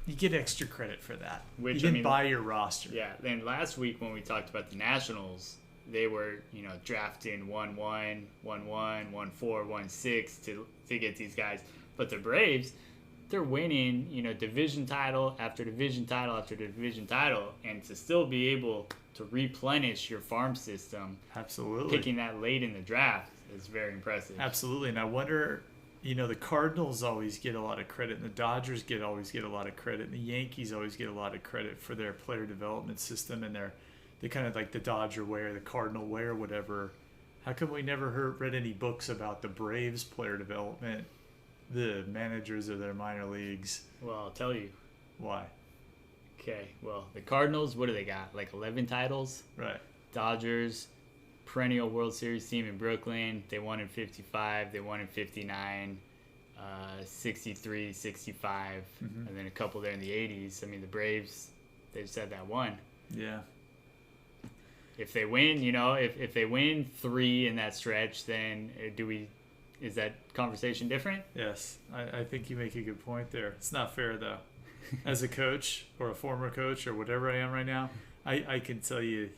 you get extra credit for that. Which, you didn't buy your roster. Yeah. Then last week when we talked about the Nationals, they were, drafting 1-1, 1-1, 1-4, 1-6 to get these guys. But the Braves, they're winning, division title after division title after division title, and to still be able to replenish your farm system, absolutely, picking that late in the draft is very impressive. Absolutely, and I wonder, the Cardinals always get a lot of credit, and the Dodgers always get a lot of credit, and the Yankees always get a lot of credit for their player development system and they kind of like the Dodger way or the Cardinal way or whatever. How come we never read any books about the Braves player development, the managers of their minor leagues? Well, I'll tell you. Why? Okay, well, the Cardinals, what do they got? Like 11 titles? Right. Dodgers, perennial World Series team in Brooklyn. They won in 55. They won in 59, 63, 65, and then a couple there in the 80s. I mean, the Braves, they just had that one. Yeah. If they win, if they win 3 in that stretch, then is that conversation different? Yes, I think you make a good point there. It's not fair, though. As a coach or a former coach or whatever I am right now, I can tell you,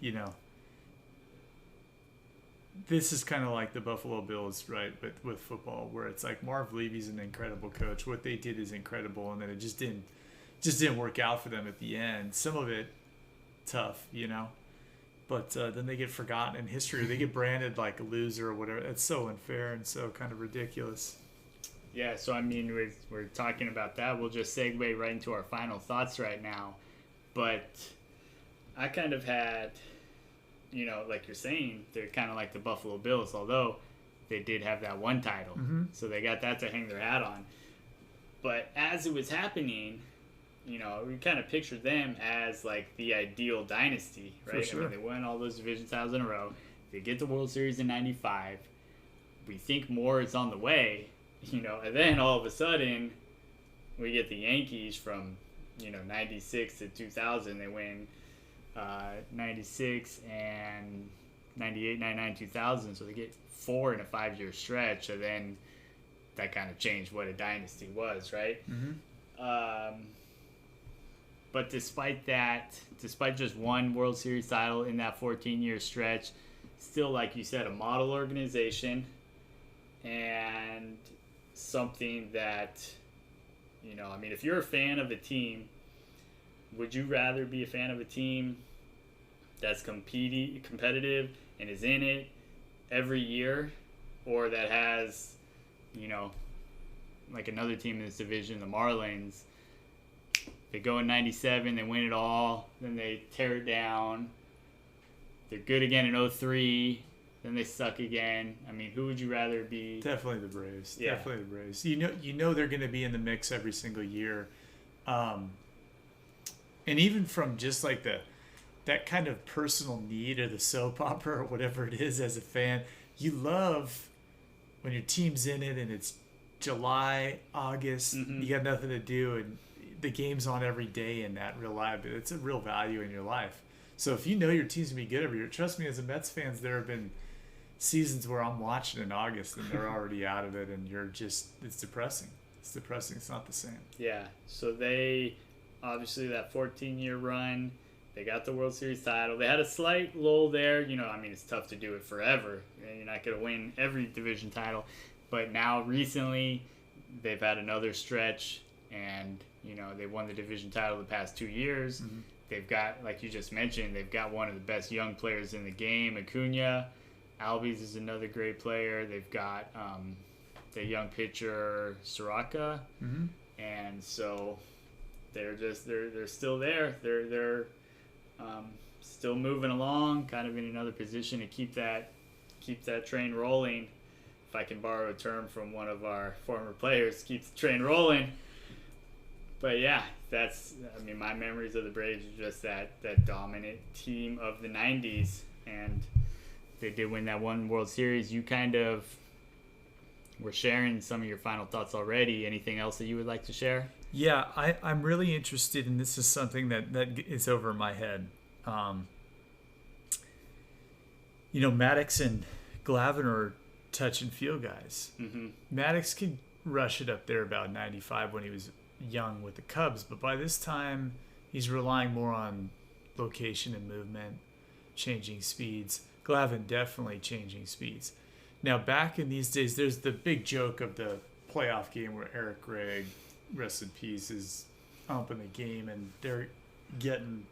this is kind of like the Buffalo Bills, right, with football, where it's like Marv Levy's an incredible coach. What they did is incredible, and then it just didn't work out for them at the end. Some of it tough, But then they get forgotten in history. They get branded like a loser or whatever. It's so unfair and so kind of ridiculous. Yeah, so I mean, we're talking about that. We'll just segue right into our final thoughts right now. But I kind of had, like you're saying, they're kind of like the Buffalo Bills, although they did have that one title. Mm-hmm. So they got that to hang their hat on. But as it was happening, we kind of picture them as like the ideal dynasty, right? For sure. I mean, they won all those division titles in a row. They get the World Series in '95. We think more is on the way, and then all of a sudden we get the Yankees from, '96 to 2000. They win 96 and 98, 99, 2000. So they get 4 in a 5-year stretch. And then that kind of changed what a dynasty was, right? Mm-hmm. But despite just one World Series title in that 14-year stretch, still, like you said, a model organization and something that, if you're a fan of a team, would you rather be a fan of a team that's competitive and is in it every year, or that has, like another team in this division, the Marlins? They go in '97, they win it all, then they tear it down. They're good again in '03, then they suck again. I mean, who would you rather be? Definitely the Braves. Yeah. Definitely the Braves. You know they're going to be in the mix every single year, and even from just like that kind of personal need or the soap opera or whatever it is as a fan, you love when your team's in it and it's July, August, Mm-hmm. you got nothing to do and the game's on every day, and that reliability, it's a real value in your life. So if you know your team's going to be good every year, trust me, as a Mets fans, there have been seasons where I'm watching in August and they're already out of it, and it's depressing. It's depressing. It's not the same. Yeah, so they, obviously that 14-year run, they got the World Series title. They had a slight lull there. It's tough to do it forever. You're not going to win every division title. But now recently, they've had another stretch, and, they won the division title the past 2 years. Mm-hmm. They've got, like you just mentioned, they've got one of the best young players in the game, Acuna. Albies is another great player. They've got the young pitcher, Soraka. Mm-hmm. And so they're still there. They're still moving along, kind of in another position to keep that train rolling. If I can borrow a term from one of our former players, keep the train rolling. But yeah, my memories of the Braves are just that dominant team of the 90s, and they did win that one World Series. You kind of were sharing some of your final thoughts already. Anything else that you would like to share? Yeah, I'm really interested, and this is something that is over my head. Maddox and Glavine are touch and feel guys. Mm-hmm. Maddox could rush it up there about 95 when he was young with the Cubs, but by this time he's relying more on location and movement, changing speeds. Glavine definitely changing speeds. Now back in these days, there's the big joke of the playoff game where Eric Gregg, rest in peace, is umping the game, and they're getting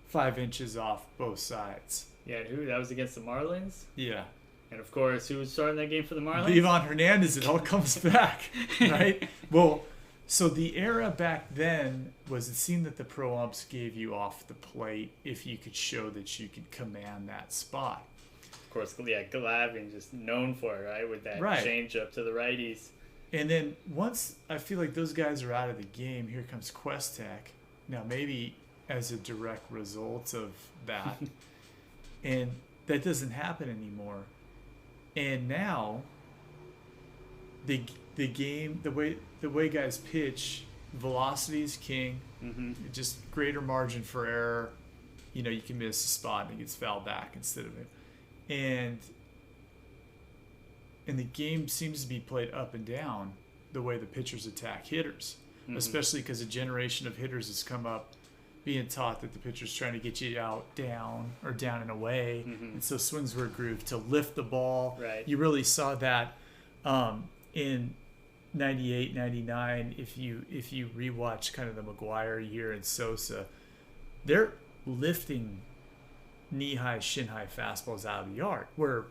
5 inches off both sides. Yeah, that was against the Marlins? Yeah. And of course, who was starting that game for the Marlins? Ivan Hernandez, it all comes back, right? Well, so the era back then was, it seemed that the pro umps gave you off the plate if you could show that you could command that spot. Of course, yeah, Glavine just known for it, right? With that Right. change up to the righties. And then once I feel like those guys are out of the game, here comes Questek. Now maybe as a direct result of that, and that doesn't happen anymore. And now the game, the way guys pitch, velocity is king. Mm-hmm. Just greater margin for error. You can miss a spot and it gets fouled back instead of it. And the game seems to be played up and down the way the pitchers attack hitters, Mm-hmm. especially because a generation of hitters has come up being taught that the pitcher's trying to get you out down or down and away. Mm-hmm. And so swings were grooved to lift the ball. Right. You really saw that in 98, 99. If you rewatch kind of the McGuire year and Sosa, they're lifting knee-high, shin-high fastballs out of the yard, where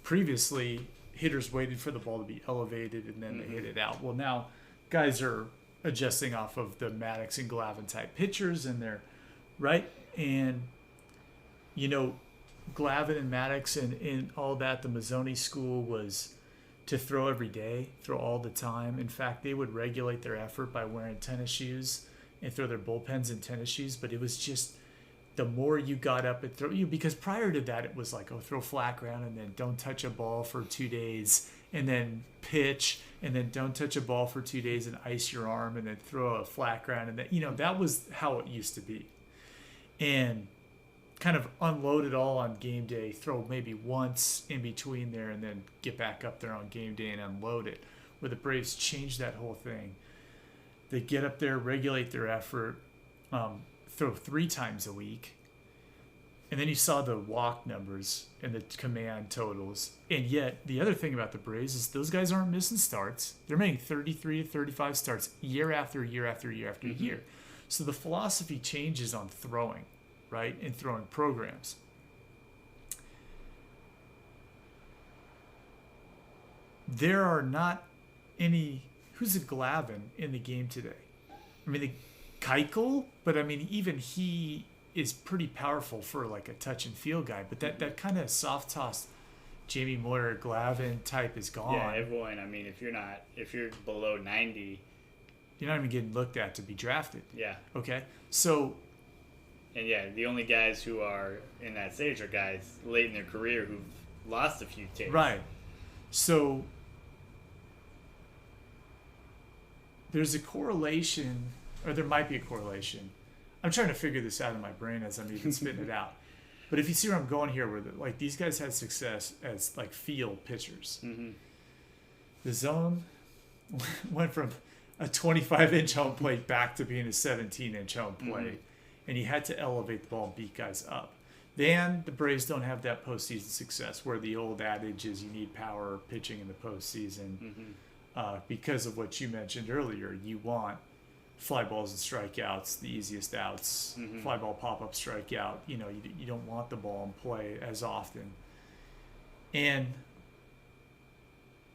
previously hitters waited for the ball to be elevated and then they hit it out. Well, now guys are adjusting off of the Maddox and Glavine type pitchers, and they're right. And Glavine and Maddox and all that, the Mazzoni school was to throw every day, throw all the time. In fact, they would regulate their effort by wearing tennis shoes and throw their bullpens in tennis shoes, but it was just the more you got up and throw you, because prior to that it was like, oh, throw flat ground and then don't touch a ball for 2 days and then pitch and then don't touch a ball for 2 days and ice your arm and then throw a flat ground, and then that was how it used to be. And kind of unload it all on game day, throw maybe once in between there and then get back up there on game day and unload it. Where the Braves changed that whole thing. They get up there, regulate their effort, throw 3 times a week. And then you saw the walk numbers and the command totals. And yet, the other thing about the Braves is those guys aren't missing starts. They're making 33 to 35 starts year after year after year after year. So the philosophy changes on throwing, right? And throwing programs. There are not any... Who's a Glavine in the game today? I mean, the Keuchel, but I mean, even he is pretty powerful for like a touch and field guy. But that kind of soft toss, Jamie Moyer, Glavine type is gone. Yeah, everyone. I mean, if you're below 90, you're not even getting looked at to be drafted. Yeah. Okay. So. And yeah, the only guys who are in that stage are guys late in their career who've lost a few tapes. Right. So there's a correlation, or there might be a correlation. I'm trying to figure this out in my brain as I'm even spitting it out. But if you see where I'm going here, where like these guys had success as like field pitchers. Mm-hmm. The zone went from a 25-inch home plate back to being a 17-inch home plate. Mm-hmm. And you had to elevate the ball and beat guys up. Then the Braves don't have that postseason success where the old adage is you need power pitching in the postseason because of what you mentioned earlier. You want fly balls and strikeouts, the easiest outs, fly ball pop-up strikeout. You don't want the ball in play as often. And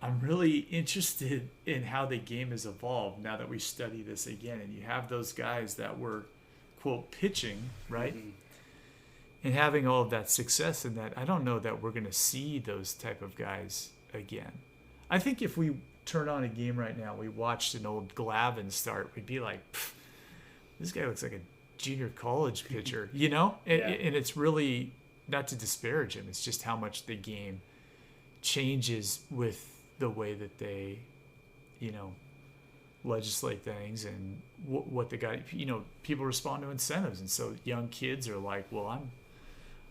I'm really interested in how the game has evolved now that we study this again. And you have those guys that were, quote, pitching, right? And having all of that success in that, I don't know that we're going to see those type of guys again. I think if we turn on a game right now, we watched an old Glavine start, we'd be like, this guy looks like a junior college pitcher, And it's really, not to disparage him, it's just how much the game changes with the way that they, legislate things and what the guy, people respond to incentives. And so young kids are like, well, I'm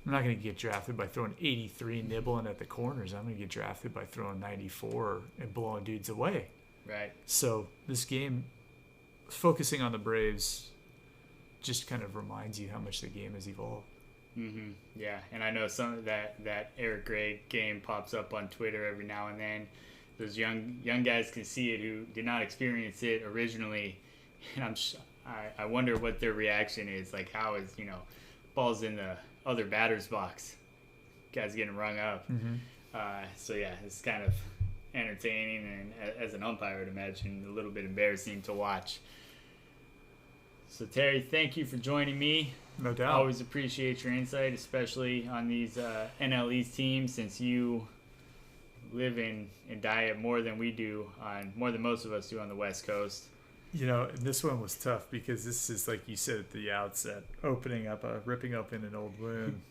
not going to get drafted by throwing 83 nibbling at the corners. I'm going to get drafted by throwing 94 and blowing dudes away. Right. So this game, focusing on the Braves, just kind of reminds you how much the game has evolved. Mm-hmm. Yeah, and I know some of that Eric Gray game pops up on Twitter every now and then. Those young guys can see it who did not experience it originally, and I wonder what their reaction is. Like, how is balls in the other batter's box, guys getting rung up. So yeah, it's kind of entertaining, and as an umpire, I'd imagine a little bit embarrassing to watch. So Terry, thank you for joining me. No doubt. I always appreciate your insight, especially on these NL East teams, since you live in and die more than we do, more than most of us do on the West Coast. This one was tough because this is, like you said at the outset, ripping open an old wound,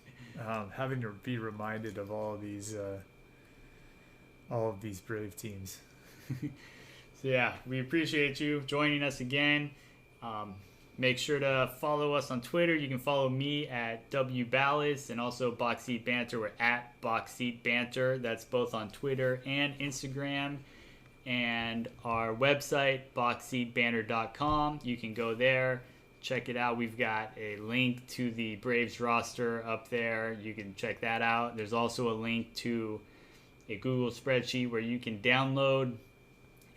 having to be reminded of all of these Brave teams. So yeah, we appreciate you joining us again. Make sure to follow us on Twitter. You can follow me at WBallas and also Box Seat Banter. We're at Box Seat Banter. That's both on Twitter and Instagram. And our website, boxseatbanter.com. You can go there, check it out. We've got a link to the Braves roster up there. You can check that out. There's also a link to a Google spreadsheet where you can download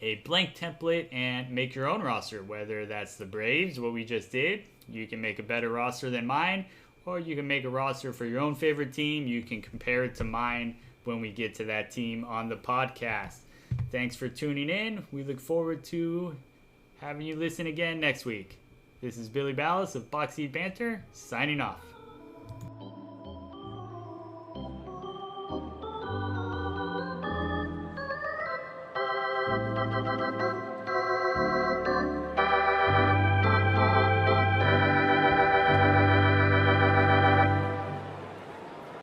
a blank template and make your own roster, whether that's the Braves, what we just did. You can make a better roster than mine, or you can make a roster for your own favorite team. You can compare it to mine when we get to that team on the podcast. Thanks for tuning in. We look forward to having you listen again next week. This is Billy Ballas of Box Seat Banter, signing off.